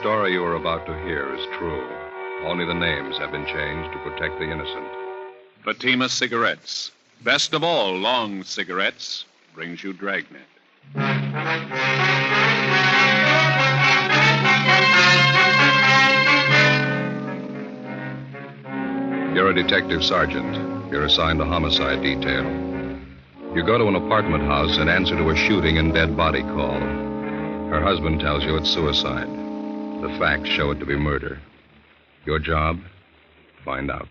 story you are about to hear is true. Only the names have been changed to protect the innocent. Fatima Cigarettes, best of all long cigarettes, brings you Dragnet. You're a detective sergeant. You're assigned a homicide detail. You go to an apartment house and answer to a shooting and dead body call. Her husband tells you it's suicide. The facts show it to be murder. Your job? Find out.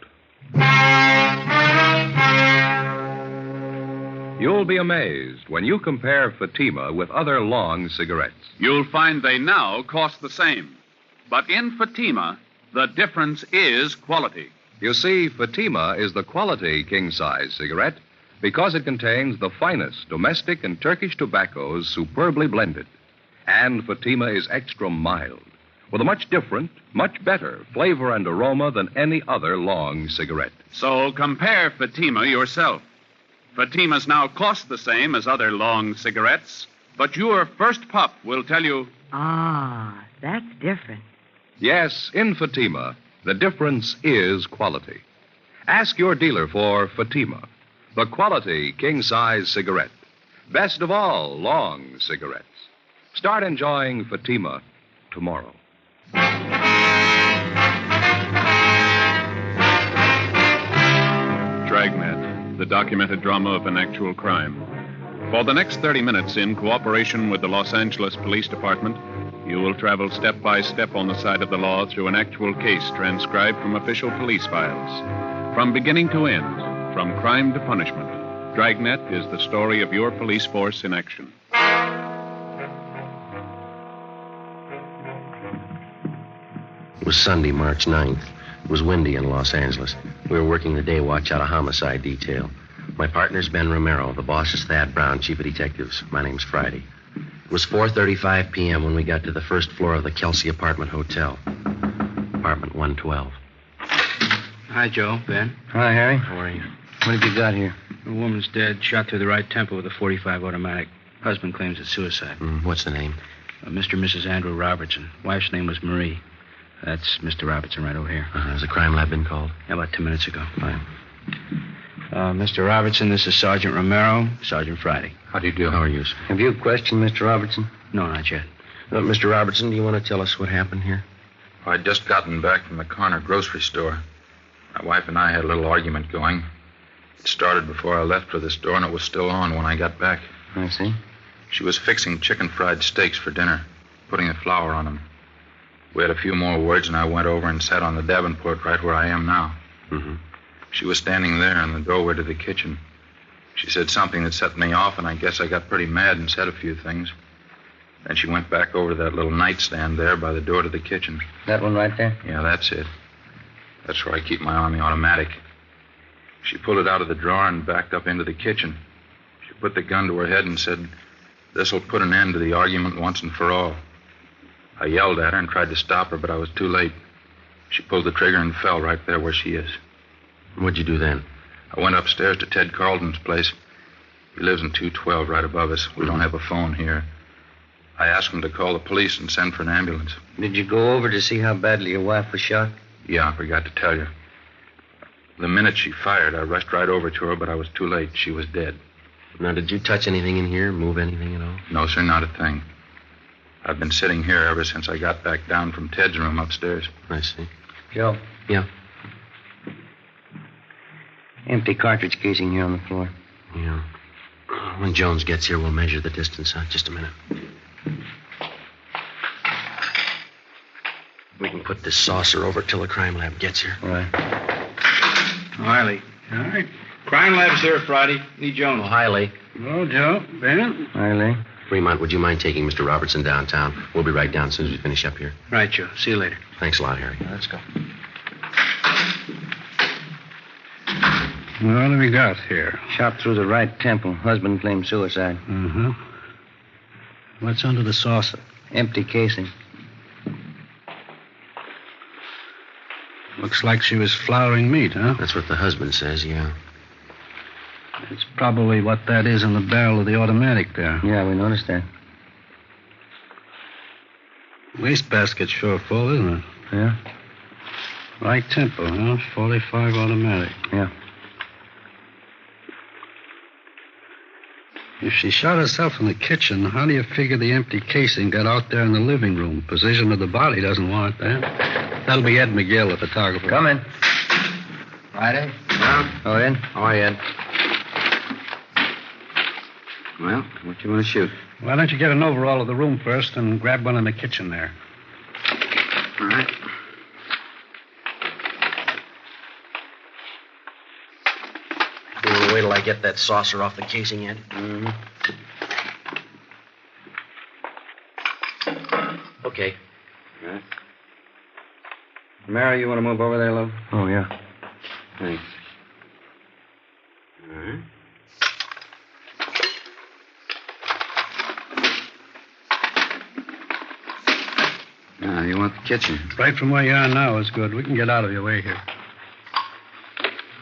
You'll be amazed when you compare Fatima with other long cigarettes. You'll find they now cost the same. But in Fatima, the difference is quality. You see, Fatima is the quality king-size cigarette because it contains the finest domestic and Turkish tobaccos superbly blended. And Fatima is extra mild, with a much different, much better flavor and aroma than any other long cigarette. So compare Fatima yourself. Fatimas now cost the same as other long cigarettes, but your first puff will tell you... Ah, that's different. Yes, in Fatima, the difference is quality. Ask your dealer for Fatima, the quality king-size cigarette. Best of all long cigarettes. Start enjoying Fatima tomorrow. Dragnet, the documented drama of an actual crime. For the next 30 minutes, in cooperation with the Los Angeles Police Department, you will travel step by step on the side of the law through an actual case transcribed from official police files. From beginning to end, from crime to punishment, Dragnet is the story of your police force in action. It was Sunday, March 9th. It was windy in Los Angeles. We were working the day watch out of homicide detail. My partner's Ben Romero. The boss is Thad Brown, chief of detectives. My name's Friday. It was 4:35 p.m. when we got to the first floor of the Kelsey Apartment Hotel. Apartment 112. Hi, Joe. Ben. Hi, Harry. How are you? What have you got here? A woman's dead, shot through the right temple with a .45 automatic. Husband claims it's suicide. What's the name? Mr. and Mrs. Andrew Robertson. Wife's name was Marie. That's Mr. Robertson right over here. Has the crime lab been called? About 2 minutes ago. Fine. Mr. Robertson, this is Sergeant Romero, Sergeant Friday. How do you do? How are you, sir? Have you questioned Mr. Robertson? No, not yet. Mr. Robertson, do you want to tell us what happened here? I'd just gotten back from the corner grocery store. My wife and I had a little argument going. It started before I left for the store, and it was still on when I got back. I see. She was fixing chicken fried steaks for dinner, putting the flour on them. We had a few more words, and I went over and sat on the Davenport right where I am now. Mm-hmm. She was standing there in the doorway to the kitchen. She said something that set me off, and I guess I got pretty mad and said a few things. Then she went back over to that little nightstand there by the door to the kitchen. That one right there? Yeah, that's it. That's where I keep my Army automatic. She pulled it out of the drawer and backed up into the kitchen. She put the gun to her head and said, "This'll put an end to the argument once and for all." I yelled at her and tried to stop her, but I was too late. She pulled the trigger and fell right there where she is. What'd you do then? I went upstairs to Ted Carlton's place. He lives in 212 right above us. We don't have a phone here. I asked him to call the police and send for an ambulance. Did you go over to see how badly your wife was shot? Yeah, I forgot to tell you. The minute she fired, I rushed right over to her, but I was too late. She was dead. Now, did you touch anything in here, move anything at all? No, sir, not a thing. I've been sitting here ever since I got back down from Ted's room upstairs. I see. Joe. Yeah? Empty cartridge casing here on the floor. Yeah. When Jones gets here, we'll measure the distance. Just a minute. We can put this saucer over till the crime lab gets here. All right. Riley. All right. Crime lab's here Friday. Lee Jones. Oh, hi, Lee. Hello, Joe. Ben? Hi, Lee. Fremont, would you mind taking Mr. Robertson downtown? We'll be right down as soon as we finish up here. Right, Joe. See you later. Thanks a lot, Harry. Let's go. What do we got here? Shot through the right temple. Husband claimed suicide. Mm-hmm. What's under the saucer? Empty casing. Looks like she was flouring meat, huh? That's what the husband says, yeah. It's probably what that is in the barrel of the automatic there. Yeah, we noticed that. Wastebasket's sure full, isn't it? Yeah? Right tempo, huh? 45 automatic. Yeah. If she shot herself in the kitchen, how do you figure the empty casing got out there in the living room? Position of the body doesn't warrant that. That'll be Ed McGill, the photographer. Come in. Friday? Oh, Ed? How are you, Ed? Well, what you want to shoot? Why don't you get an overall of the room first and grab one in the kitchen there? All right. You want to wait till I get that saucer off the casing, Ed? Mm-hmm. Okay. All right. Mary, you want to move over there, love? Oh, yeah. Thanks. All right. Now, you want the kitchen? Right from where you are now is good. We can get out of your way here.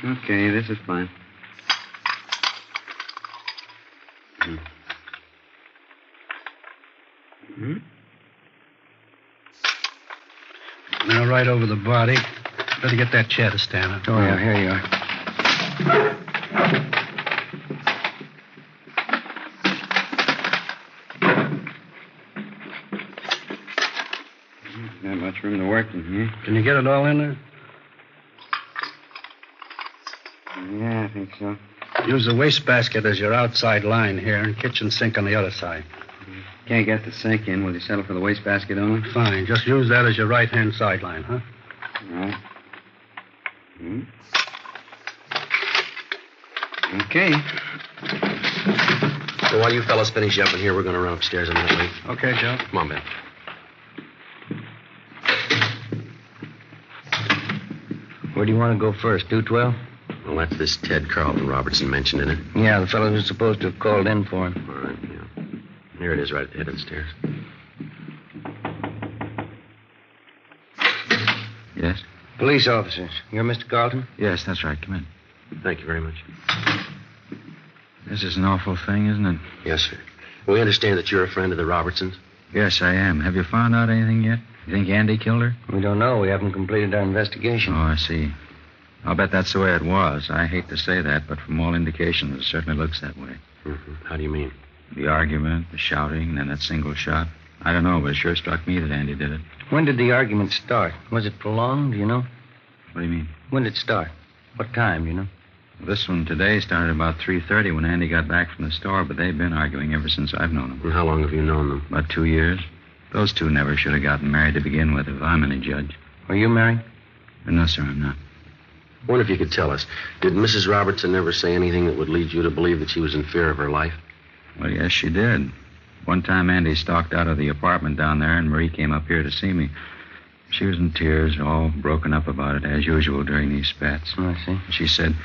Okay, this is fine. Mm-hmm. Now, right over the body. Better get that chair to stand up. Oh, yeah, here you are. Not much room to work in here. Can you get it all in there? Yeah, I think so. Use the wastebasket as your outside line here and kitchen sink on the other side. Can't get the sink in. Will you settle for the wastebasket only? Fine. Just use that as your right-hand sideline, huh? All right. Okay. So while you fellas finish up in here, we're going to run upstairs a minute late. Okay, Joe. Come on, Ben. Where do you want to go first? 212? Well, that's this Ted Carlton Robertson mentioned in it. Yeah, the fellow who's supposed to have called in for him. All right, yeah. Here it is, right at the head of the stairs. Yes? Police officers. You're Mr. Carlton? Yes, that's right. Come in. Thank you very much. This is an awful thing, isn't it? Yes, sir. We understand that you're a friend of the Robertsons. Yes, I am. Have you found out anything yet? You think Andy killed her? We don't know. We haven't completed our investigation. Oh, I see. I'll bet that's the way it was. I hate to say that, but from all indications, it certainly looks that way. Mm-hmm. How do you mean? The argument, the shouting, and then that single shot. I don't know, but it sure struck me that Andy did it. When did the argument start? Was it prolonged, do you know? What do you mean? When did it start? What time, do you know? This one today started about 3:30 when Andy got back from the store, but they've been arguing ever since I've known them. And how long have you known them? About 2 years. Those two never should have gotten married to begin with, if I'm any judge. Are you married? No, sir, I'm not. I wonder if you could tell us. Did Mrs. Robertson ever say anything that would lead you to believe that she was in fear of her life? Well, yes, she did. One time Andy stalked out of the apartment down there, and Marie came up here to see me. She was in tears, all broken up about it, as usual during these spats. Oh, I see. She said,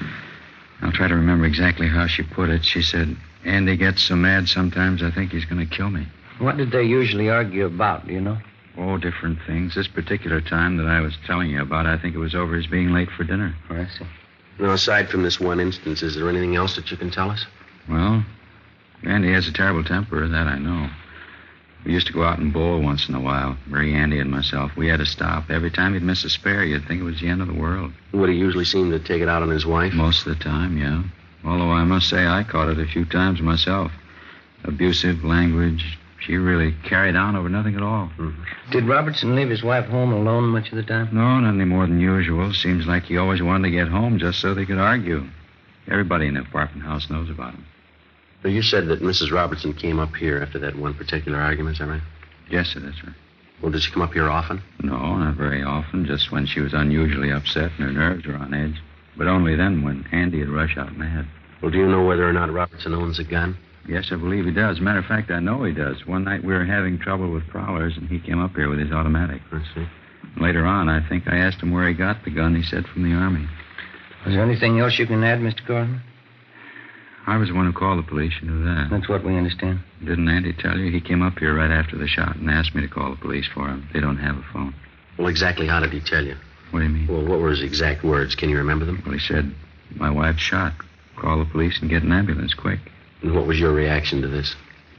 I'll try to remember exactly how she put it. She said, Andy gets so mad sometimes I think he's going to kill me. What did they usually argue about, do you know? Oh, different things. This particular time that I was telling you about, I think it was over his being late for dinner. Oh, I see. Now, aside from this one instance, is there anything else that you can tell us? Well, Andy has a terrible temper, that I know. We used to go out and bowl once in a while, Marie, Andy, and myself. We had to stop. Every time he'd miss a spare, you'd think it was the end of the world. Would he usually seem to take it out on his wife? Most of the time, yeah. Although I must say I caught it a few times myself. Abusive language. She really carried on over nothing at all. Mm-hmm. Did Robertson leave his wife home alone much of the time? No, not any more than usual. Seems like he always wanted to get home just so they could argue. Everybody in the apartment house knows about him. So you said that Mrs. Robertson came up here after that one particular argument, is that right? Yes, sir, that's right. Well, did she come up here often? No, not very often. Just when she was unusually upset and her nerves were on edge. But only then when Andy would rush out mad. Well, do you know whether or not Robertson owns a gun? Yes, I believe he does. Matter of fact, I know he does. One night we were having trouble with prowlers, and he came up here with his automatic. I see. Later on, I think I asked him where he got the gun. He said from the Army. Was there anything else you can add, Mr. Carlton? I was the one who called the police. You knew that. That's what we understand. Didn't Andy tell you? He came up here right after the shot and asked me to call the police for him. They don't have a phone. Well, exactly how did he tell you? What do you mean? Well, what were his exact words? Can you remember them? Well, he said, my wife's shot. Call the police and get an ambulance quick. And what was your reaction to this?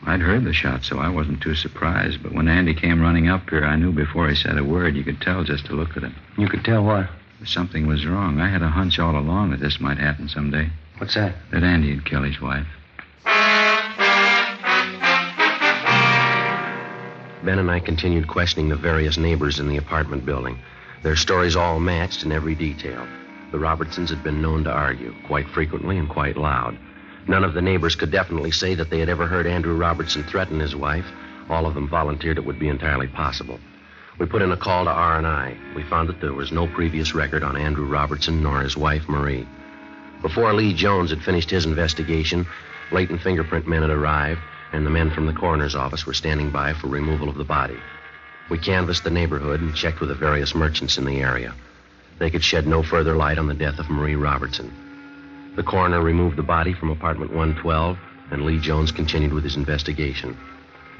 I'd heard the shot, so I wasn't too surprised. But when Andy came running up here, I knew before he said a word. You could tell just to look at him. You could tell what? Something was wrong. I had a hunch all along that this might happen someday. What's that? That Andy would kill his wife. Ben and I continued questioning the various neighbors in the apartment building. Their stories all matched in every detail. The Robertsons had been known to argue, quite frequently and quite loud. None of the neighbors could definitely say that they had ever heard Andrew Robertson threaten his wife. All of them volunteered it would be entirely possible. We put in a call to R&I. We found that there was no previous record on Andrew Robertson nor his wife, Marie. Before Lee Jones had finished his investigation, latent fingerprint men had arrived, and the men from the coroner's office were standing by for removal of the body. We canvassed the neighborhood and checked with the various merchants in the area. They could shed no further light on the death of Marie Robertson. The coroner removed the body from apartment 112, and Lee Jones continued with his investigation.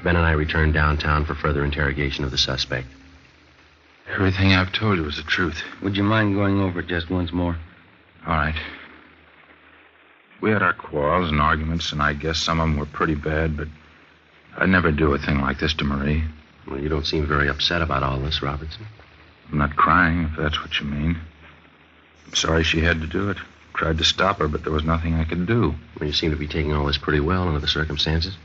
Ben and I returned downtown for further interrogation of the suspect. Everything I've told you was the truth. Would you mind going over it just once more? All right. We had our quarrels and arguments, and I guess some of them were pretty bad, but I'd never do a thing like this to Marie. Well, you don't seem very upset about all this, Robertson. I'm not crying, if that's what you mean. I'm sorry she had to do it. Tried to stop her, but there was nothing I could do. Well, you seem to be taking all this pretty well under the circumstances.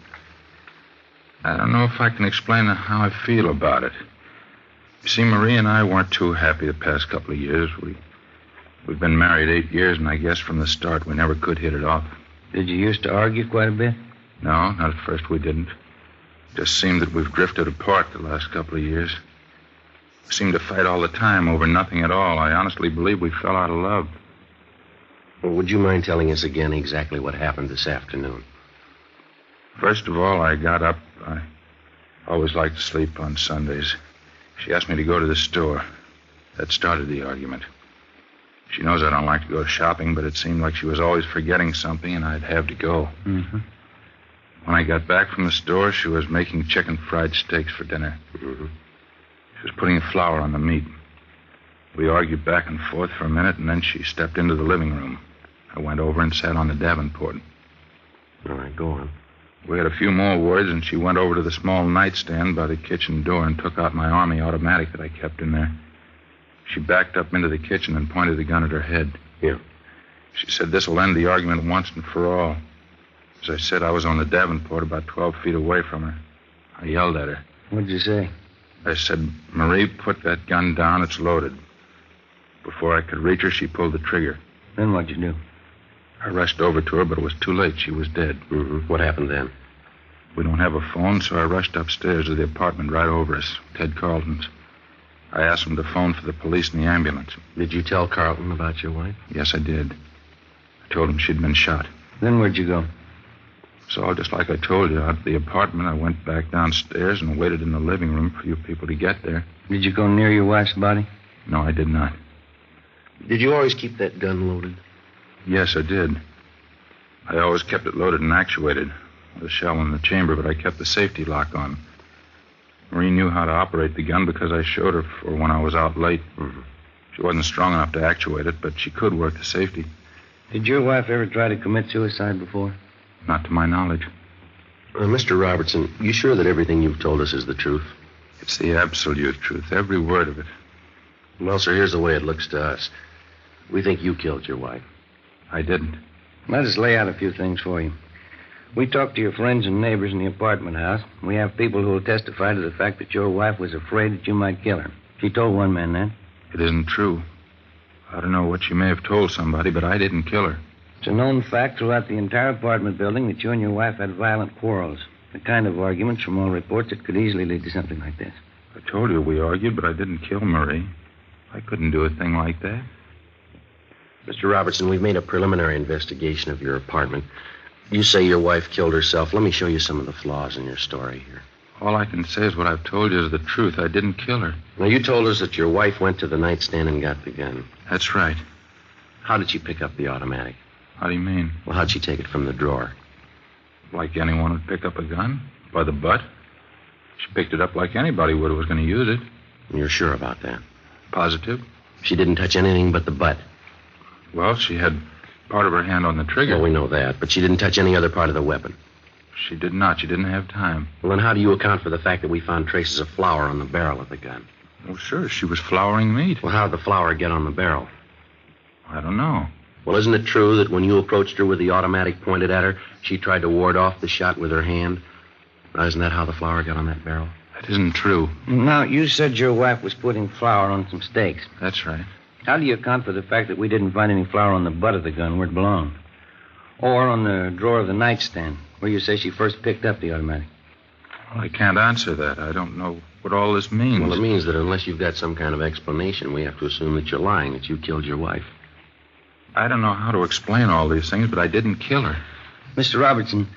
I don't know if I can explain how I feel about it. You see, Marie and I weren't too happy the past couple of years. We've been married 8 years, and I guess from the start we never could hit it off. Did you used to argue quite a bit? No, not at first we didn't. It just seemed that we've drifted apart the last couple of years. We seemed to fight all the time over nothing at all. I honestly believe we fell out of love. Well, would you mind telling us again exactly what happened this afternoon? First of all, I got up. I always liked to sleep on Sundays. She asked me to go to the store. That started the argument. She knows I don't like to go shopping, but it seemed like she was always forgetting something, and I'd have to go. Mm-hmm. When I got back from the store, she was making chicken fried steaks for dinner. Mm-hmm. She was putting flour on the meat. We argued back and forth for a minute, and then she stepped into the living room. I went over and sat on the Davenport. All right, go on. We had a few more words, and she went over to the small nightstand by the kitchen door and took out my Army automatic that I kept in there. She backed up into the kitchen and pointed the gun at her head. Here. She said this will end the argument once and for all. As I said, I was on the Davenport about 12 feet away from her. I yelled at her. What'd you say? I said, Marie, put that gun down. It's loaded. Before I could reach her, she pulled the trigger. Then what'd you do? I rushed over to her, but it was too late. She was dead. Mm-hmm. What happened then? We don't have a phone, so I rushed upstairs to the apartment right over us, Ted Carlton's. I asked him to phone for the police and the ambulance. Did you tell Carlton about your wife? Yes, I did. I told him she'd been shot. Then where'd you go? So, just like I told you, out of the apartment, I went back downstairs and waited in the living room for you people to get there. Did you go near your wife's body? No, I did not. Did you always keep that gun loaded? Yes, I did. I always kept it loaded and actuated, with a shell in the chamber, but I kept the safety lock on. Marie knew how to operate the gun because I showed her for when I was out late. Mm-hmm. She wasn't strong enough to actuate it, but she could work the safety. Did your wife ever try to commit suicide before? Not to my knowledge. Mr. Robertson, you sure that everything you've told us is the truth? It's the absolute truth, every word of it. Well, sir, here's the way it looks to us. We think you killed your wife. I didn't. Let us lay out a few things for you. We talked to your friends and neighbors in the apartment house. We have people who will testify to the fact that your wife was afraid that you might kill her. She told one man that. It isn't true. I don't know what she may have told somebody, but I didn't kill her. It's a known fact throughout the entire apartment building that you and your wife had violent quarrels. The kind of arguments, from all reports, that could easily lead to something like this. I told you we argued, but I didn't kill Marie. I couldn't do a thing like that. Mr. Robertson, we've made a preliminary investigation of your apartment. You say your wife killed herself. Let me show you some of the flaws in your story here. All I can say is what I've told you is the truth. I didn't kill her. Now, you told us that your wife went to the nightstand and got the gun. That's right. How did she pick up the automatic? How do you mean? Well, how'd she take it from the drawer? Like anyone would pick up a gun? By the butt? She picked it up like anybody would who was going to use it. You're sure about that? Positive. She didn't touch anything but the butt. Well, she had part of her hand on the trigger. Well, we know that, but she didn't touch any other part of the weapon. She did not. She didn't have time. Well, then how do you account for the fact that we found traces of flour on the barrel of the gun? Well, sure, she was flouring meat. Well, how did the flour get on the barrel? I don't know. Well, isn't it true that when you approached her with the automatic pointed at her, she tried to ward off the shot with her hand? Now, isn't that how the flour got on that barrel? That isn't true. Now, you said your wife was putting flour on some steaks. That's right. How do you account for the fact that we didn't find any flour on the butt of the gun where it belonged? Or on the drawer of the nightstand, where you say she first picked up the automatic? Well, I can't answer that. I don't know what all this means. Well, it means that unless you've got some kind of explanation, we have to assume that you're lying, that you killed your wife. I don't know how to explain all these things, but I didn't kill her. Mr. Robertson,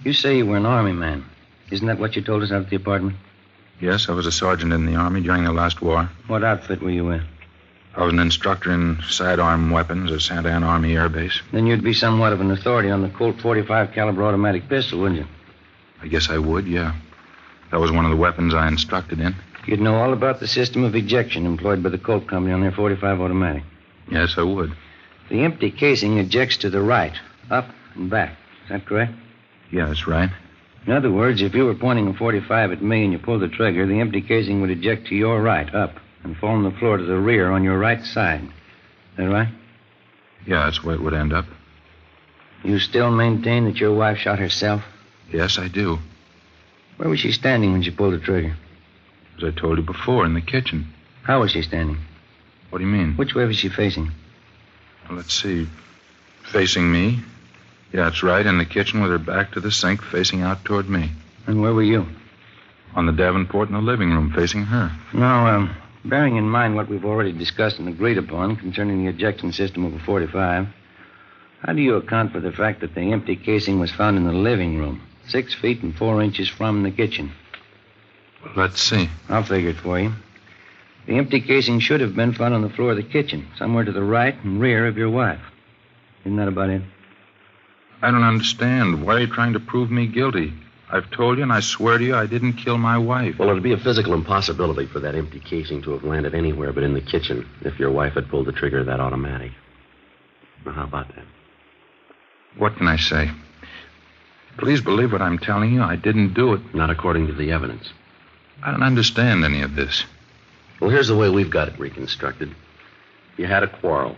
you say you were an Army man. Isn't that what you told us out at the apartment? Yes, I was a sergeant in the Army during the last war. What outfit were you in? I was an instructor in sidearm weapons at Santa Ana Army Air Base. Then you'd be somewhat of an authority on the Colt .45 caliber automatic pistol, wouldn't you? I guess I would, yeah. That was one of the weapons I instructed in. You'd know all about the system of ejection employed by the Colt Company on their .45 automatic. Yes, I would. The empty casing ejects to the right, up and back. Is that correct? Yeah, that's right. In other words, if you were pointing a .45 at me and you pulled the trigger, the empty casing would eject to your right, up, and fall on the floor to the rear on your right side. Is that right? Yeah, that's where it would end up. You still maintain that your wife shot herself? Yes, I do. Where was she standing when she pulled the trigger? As I told you before, in the kitchen. How was she standing? What do you mean? Which way was she facing? Well, let's see. Facing me. Yeah, that's right, in the kitchen with her back to the sink, facing out toward me. And where were you? On the Davenport in the living room, facing her. Now, bearing in mind what we've already discussed and agreed upon concerning the ejection system of a .45, how do you account for the fact that the empty casing was found in the living room, 6 feet and 4 inches from the kitchen? Well, let's see. I'll figure it for you. The empty casing should have been found on the floor of the kitchen, somewhere to the right and rear of your wife. Isn't that about it? I don't understand. Why are you trying to prove me guilty? I've told you, and I swear to you, I didn't kill my wife. Well, it'd be a physical impossibility for that empty casing to have landed anywhere but in the kitchen if your wife had pulled the trigger of that automatic. Now, how about that? What can I say? Please believe what I'm telling you. I didn't do it. Not according to the evidence. I don't understand any of this. Well, here's the way we've got it reconstructed. You had a quarrel.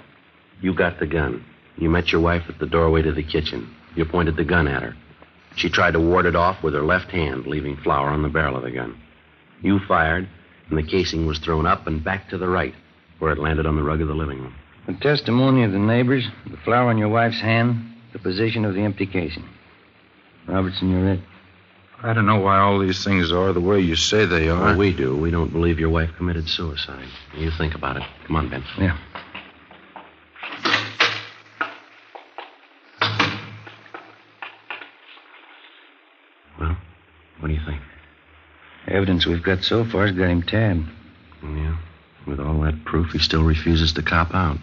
You got the gun. You met your wife at the doorway to the kitchen. You pointed the gun at her. She tried to ward it off with her left hand, leaving flour on the barrel of the gun. You fired, and the casing was thrown up and back to the right, where it landed on the rug of the living room. The testimony of the neighbors, the flour on your wife's hand, the position of the empty casing. Robertson, you're it. I don't know why all these things are the way you say they are. Well, we do. We don't believe your wife committed suicide. You think about it. Come on, Ben. Yeah. Well, what do you think? Evidence we've got so far has got him tabbed. Yeah. With all that proof, he still refuses to cop out.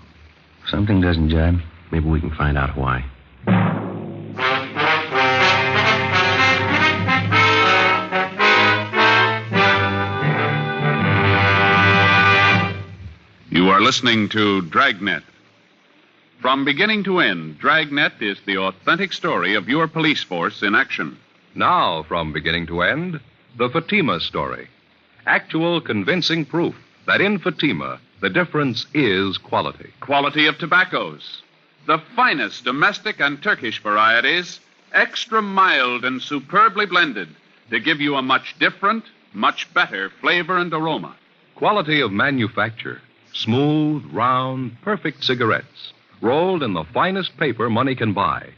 Something doesn't jibe. Maybe we can find out why. You are listening to Dragnet. From beginning to end, Dragnet is the authentic story of your police force in action. Now, from beginning to end, the Fatima story. Actual convincing proof that in Fatima, the difference is quality. Quality of tobaccos. The finest domestic and Turkish varieties, extra mild and superbly blended to give you a much different, much better flavor and aroma. Quality of manufacture. Smooth, round, perfect cigarettes, rolled in the finest paper money can buy.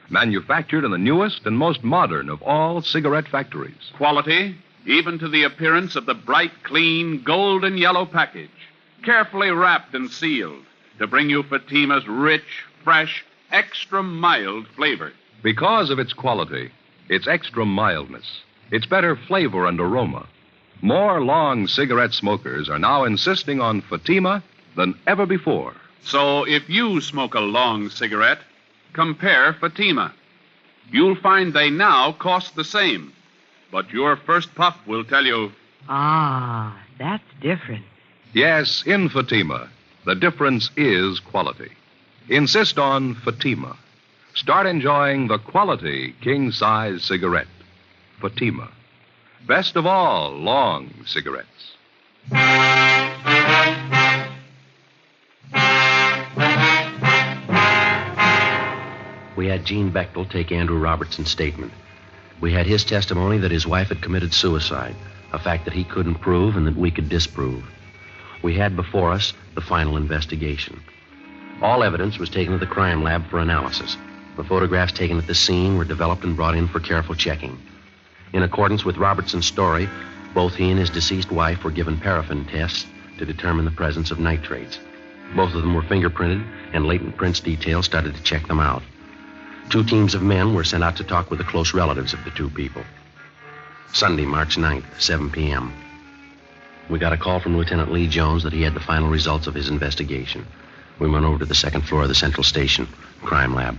Manufactured in the newest and most modern of all cigarette factories. Quality, even to the appearance of the bright, clean, golden yellow package, carefully wrapped and sealed to bring you Fatima's rich, fresh, extra mild flavor. Because of its quality, its extra mildness, its better flavor and aroma, more long cigarette smokers are now insisting on Fatima than ever before. So if you smoke a long cigarette, compare Fatima. You'll find they now cost the same. But your first puff will tell you... Ah, that's different. Yes, in Fatima, the difference is quality. Insist on Fatima. start enjoying the quality king-size cigarette, Fatima. Best of all, long cigarettes. We had Gene Bechtel take Andrew Robertson's statement. We had his testimony that his wife had committed suicide, a fact that he couldn't prove and that we could disprove. We had before us the final investigation. All evidence was taken to the crime lab for analysis. The photographs taken at the scene were developed and brought in for careful checking. In accordance with Robertson's story, both he and his deceased wife were given paraffin tests to determine the presence of nitrates. Both of them were fingerprinted, and latent prints detail started to check them out. 2 teams of men were sent out to talk with the close relatives of the 2 people. Sunday, March 9th, 7 p.m. We got a call from Lieutenant Lee Jones that he had the final results of his investigation. We went over to the 2nd floor of the Central Station, crime lab.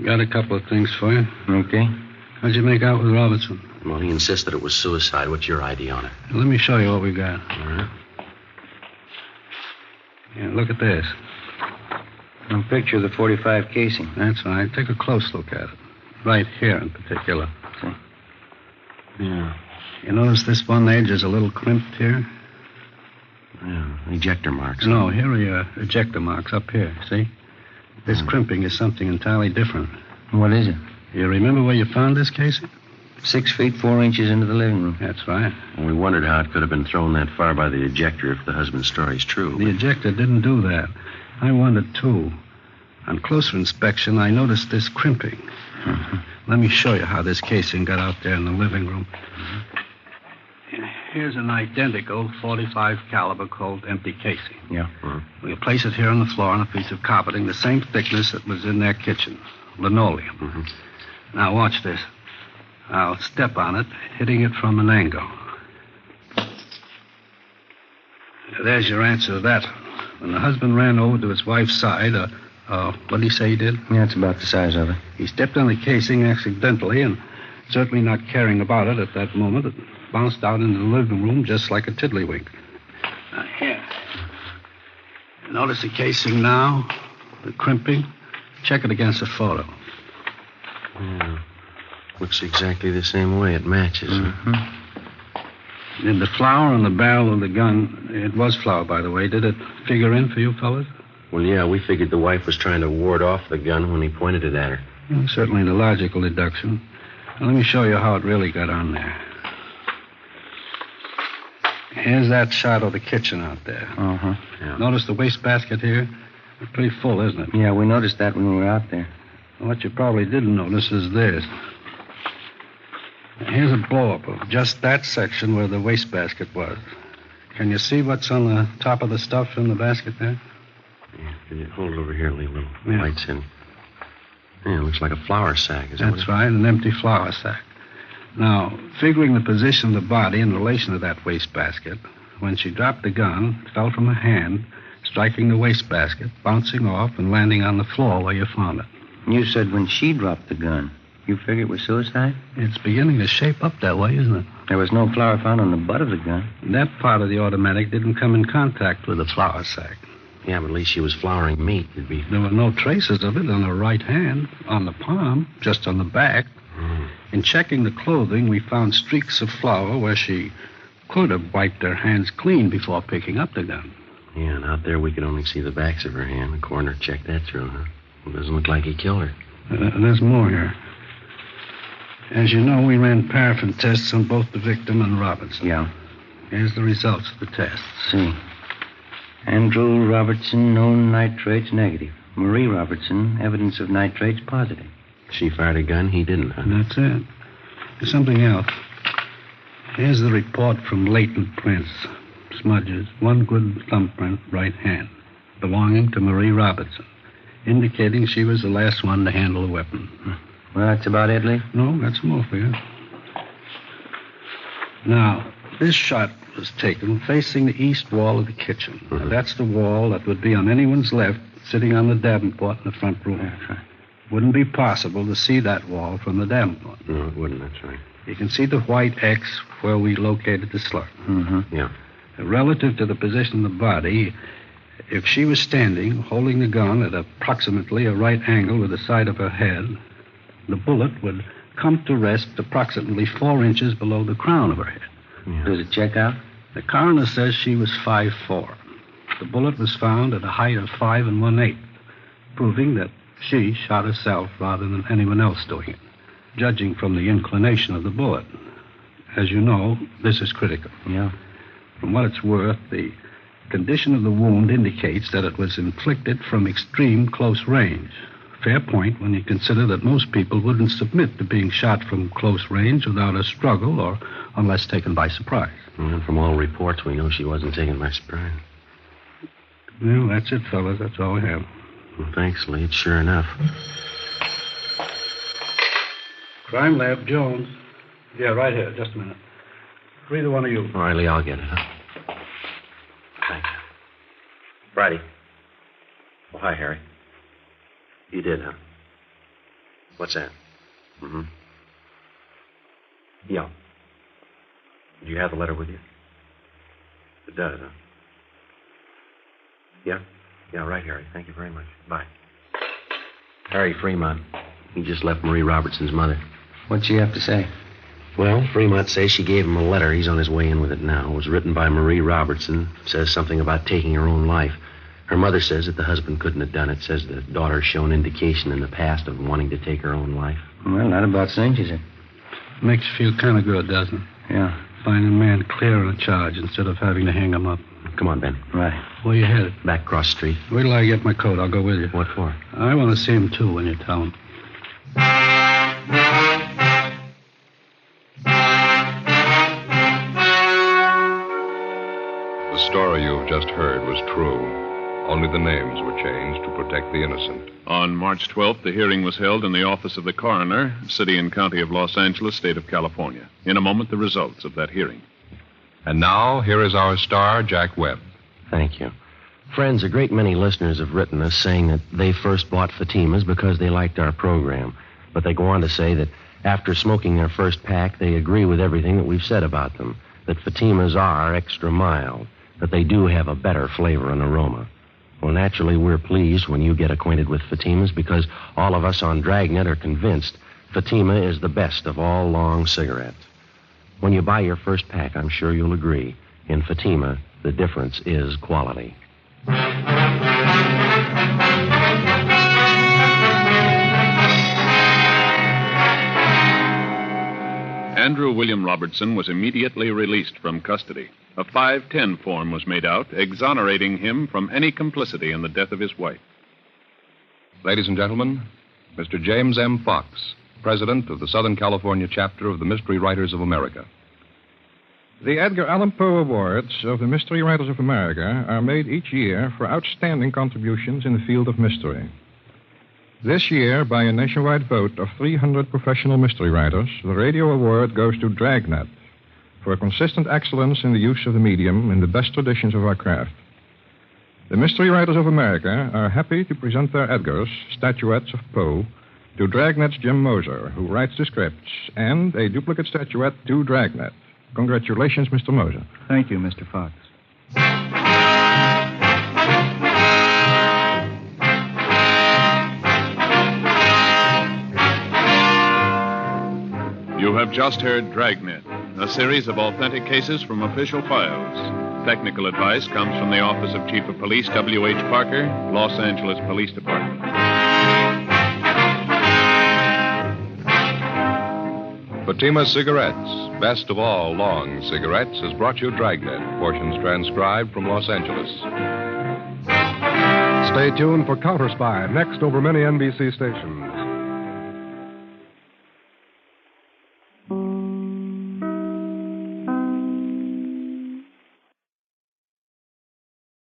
Got a couple of things for you. Okay. How'd you make out with Robertson? Well, he insists that it was suicide. What's your ID on it? Let me show you what we got. All right. Yeah, look at this. A picture of the 45 casing. That's right. Take a close look at it. Right here in particular. See? Yeah. You notice this one edge is a little crimped here? Yeah, ejector marks. No, here are your ejector marks up here, see? This crimping is something entirely different. What is it? You remember where you found this casing? 6 feet 4 inches into the living room. That's right. And we wondered how it could have been thrown that far by the ejector if the husband's story's true. The ejector didn't do that. I wondered, too. On closer inspection, I noticed this crimping. Let me show you how this casing got out there in the living room. Here's an identical .45 caliber Colt empty casing. Yeah. We'll place it here on the floor on a piece of carpeting the same thickness that was in their kitchen. Linoleum. Now, watch this. I'll step on it, hitting it from an angle. There's your answer to that. When the husband ran over to his wife's side, what did he say he did? Yeah, it's about the size of it. He stepped on the casing accidentally, and certainly not caring about it at that moment, it bounced out into the living room just like a tiddlywink. Now, here. Notice the casing now, the crimping. Check it against the photo. Yeah. Looks exactly the same way. It matches. Did the flour on the barrel of the gun, it was flour, by the way, did it figure in for you fellas? Well, yeah, we figured the wife was trying to ward off the gun when he pointed it at her. Well, certainly the logical deduction. Now, let me show you how it really got on there. Here's that shot of the kitchen out there. Yeah. Notice the wastebasket here? It's pretty full, isn't it? Yeah, we noticed that when we were out there. What you probably didn't notice is this. Here's a blow-up of just that section where the wastebasket was. Can you see what's on the top of the stuff in the basket there? Yeah, can you hold it over here, leave a little Yeah. lights in? Yeah, it looks like a flour sack. Is that That's right, an empty flour sack. Now, figuring the position of the body in relation to that wastebasket, when she dropped the gun, it fell from her hand, striking the wastebasket, bouncing off, and landing on the floor where you found it. You said when she dropped the gun, you figured it was suicide? It's beginning to shape up that way, isn't it? There was no flour found on the butt of the gun. That part of the automatic didn't come in contact with the flour sack. Yeah, but at least she was flouring meat. It'd be... There were no traces of it on her right hand, on the palm, just on the back. In checking the clothing, we found streaks of flour where she could have wiped her hands clean before picking up the gun. Yeah, and out there we could only see the backs of her hand. The coroner checked that through, huh? Well, doesn't look like he killed her. There's more here. As you know, we ran paraffin tests on both the victim and Robertson. Yeah. Here's the results of the tests. See. Andrew Robertson, known nitrates negative. Marie Robertson, evidence of nitrates positive. She fired a gun, he didn't, huh? That's it. There's something else. Here's the report from latent prints. Smudges. One good thumbprint, right hand, belonging to Marie Robertson, indicating she was the last one to handle a weapon. Well, that's about it, Lee? No, that's more for you. Now, this shot was taken facing the east wall of the kitchen. Now, that's the wall that would be on anyone's left sitting on the Davenport in the front room. That's right. Wouldn't be possible to see that wall from the Davenport. No, it wouldn't, that's right. You can see the white X where we located the slug. Mm-hmm. Yeah. Relative to the position of the body, If she was standing, holding the gun at approximately a right angle with the side of her head, the bullet would come to rest approximately 4 inches below the crown of her head. Yeah. Does it check out? The coroner says she was 5'4". The bullet was found at a height of 5 1/8, proving that she shot herself rather than anyone else doing it, judging from the inclination of the bullet. As you know, this is critical. Yeah. From what it's worth, the condition of the wound indicates that it was inflicted from extreme close range. Fair point when you consider that most people wouldn't submit to being shot from close range without a struggle or unless taken by surprise. And from all reports, we know she wasn't taken by surprise. Well, that's it, fellas. That's all we have. Well, thanks, Lee. It's sure enough. Crime Lab, Jones. Yeah, right here. Just a minute. Either one of you. All right, Lee, I'll get it, huh? Thanks. Friday. Oh, hi, Harry. You did, huh? What's that? Mm-hmm. Yeah. Do you have the letter with you? It does, huh? Yeah? Yeah, right, Harry. Thank you very much. Bye. Harry Fremont. He just left Marie Robertson's mother. What'd she have to say? Well, Fremont says she gave him a letter. He's on his way in with it now. It was written by Marie Robertson. Says something about taking her own life. Her mother says that the husband couldn't have done it. Says the daughter's shown indication in the past of wanting to take her own life. Well, not about cinches it. Makes you feel kind of good, doesn't it? Yeah. Finding a man clear on a charge instead of having to hang him up. Come on, Ben. Right. Where you headed? Back across the street. Wait till I get my coat. I'll go with you. What for? I want to see him, too, when you tell him. The story you've just heard was true. Only the names were changed to protect the innocent. On March 12th, the hearing was held in the office of the coroner, City and County of Los Angeles, State of California. In a moment, the results of that hearing. And now, here is our star, Jack Webb. Thank you. Friends, a great many listeners have written us saying that they first bought Fatimas because they liked our program. But they go on to say that after smoking their first pack, they agree with everything that we've said about them. That Fatimas are extra mild. That they do have a better flavor and aroma. Well, naturally, we're pleased when you get acquainted with Fatimas because all of us on Dragnet are convinced Fatima is the best of all long cigarettes. When you buy your first pack, I'm sure you'll agree. In Fatima, the difference is quality. Andrew William Robertson was immediately released from custody. A 510 form was made out, exonerating him from any complicity in the death of his wife. Ladies and gentlemen, Mr. James M. Fox, president of the Southern California chapter of the Mystery Writers of America. The Edgar Allan Poe Awards of the Mystery Writers of America are made each year for outstanding contributions in the field of mystery. This year, by a nationwide vote of 300 professional mystery writers, the radio award goes to Dragnet for consistent excellence in the use of the medium in the best traditions of our craft. The Mystery Writers of America are happy to present their Edgars, statuettes of Poe, to Dragnet's Jim Moser, who writes the scripts, and a duplicate statuette to Dragnet. Congratulations, Mr. Moser. Thank you, Mr. Fox. You have just heard Dragnet, a series of authentic cases from official files. Technical advice comes from the Office of Chief of Police W.H. Parker, Los Angeles Police Department. Fatima Cigarettes, best of all long cigarettes, has brought you Dragnet, portions transcribed from Los Angeles. Stay tuned for Counter Spy, next over many NBC stations.